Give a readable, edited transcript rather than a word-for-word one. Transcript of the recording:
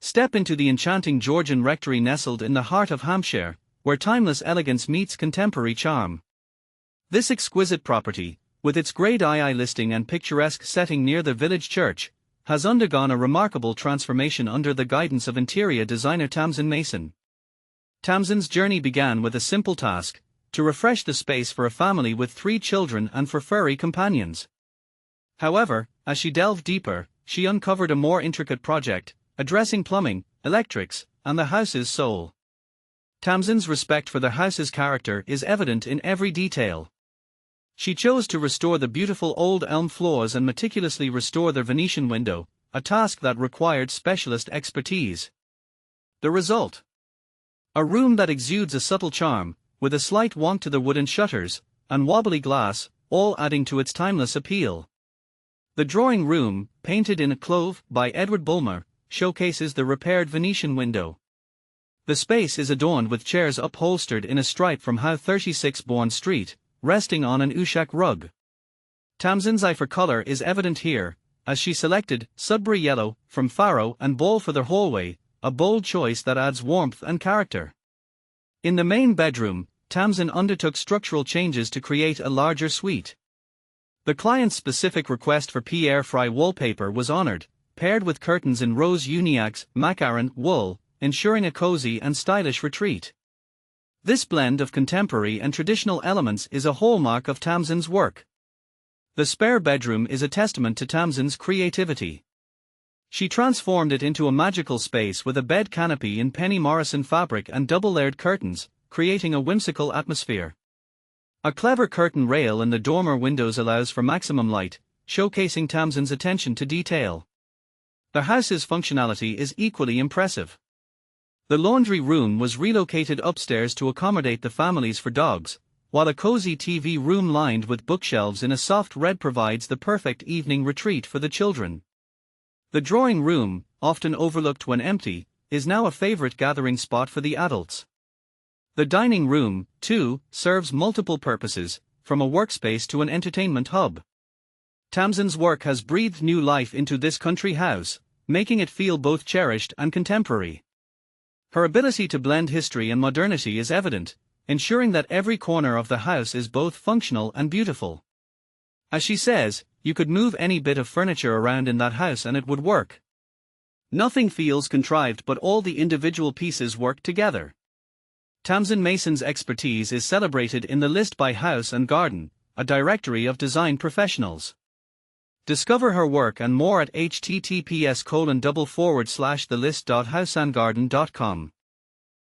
Step into the enchanting Georgian Rectory nestled in the heart of Hampshire, where timeless elegance meets contemporary charm. This exquisite property, with its Grade-II listing and picturesque setting near the village church, has undergone a remarkable transformation under the guidance of interior designer Tamsyn Mason. Tamsyn's journey began with a simple task: to refresh the space for a family with 3 children and for furry companions. However, as she delved deeper, she uncovered a more intricate project, addressing plumbing, electrics, and the house's soul. Tamsyn's respect for the house's character is evident in every detail. She chose to restore the beautiful old elm floors and meticulously restore the Venetian window, a task that required specialist expertise. The result? A room that exudes a subtle charm, with a slight wonk to the wooden shutters and wobbly glass, all adding to its timeless appeal. The drawing room, painted in clove by Edward Bulmer, showcases the repaired Venetian window. The space is adorned with chairs upholstered in a stripe from Howe 36 Bourne Street, resting on an Ushak rug. Tamsyn's eye for color is evident here, as she selected Sudbury yellow from Farrow Ball for the hallway, a bold choice that adds warmth and character. In the main bedroom, Tamsyn undertook structural changes to create a larger suite. The client's specific request for Pierre Fry wallpaper was honored, paired with curtains in rose uniax macaron wool, ensuring a cozy and stylish retreat. This blend of contemporary and traditional elements is a hallmark of Tamsyn's work. The spare bedroom is a testament to Tamsyn's creativity. She transformed it into a magical space with a bed canopy in Penny Morrison fabric and double-layered curtains, creating a whimsical atmosphere. A clever curtain rail in the dormer windows allows for maximum light, showcasing Tamsyn's attention to detail. The house's functionality is equally impressive. The laundry room was relocated upstairs to accommodate the families for dogs, while a cozy TV room lined with bookshelves in a soft red provides the perfect evening retreat for the children. The drawing room, often overlooked when empty, is now a favorite gathering spot for the adults. The dining room, too, serves multiple purposes, from a workspace to an entertainment hub. Tamsyn's work has breathed new life into this country house, making it feel both cherished and contemporary. Her ability to blend history and modernity is evident, ensuring that every corner of the house is both functional and beautiful. As she says, you could move any bit of furniture around in that house and it would work. Nothing feels contrived, but all the individual pieces work together. Tamsyn Mason's expertise is celebrated in the list by House and Garden, a directory of design professionals. Discover her work and more at https://thelist.houseandgarden.com.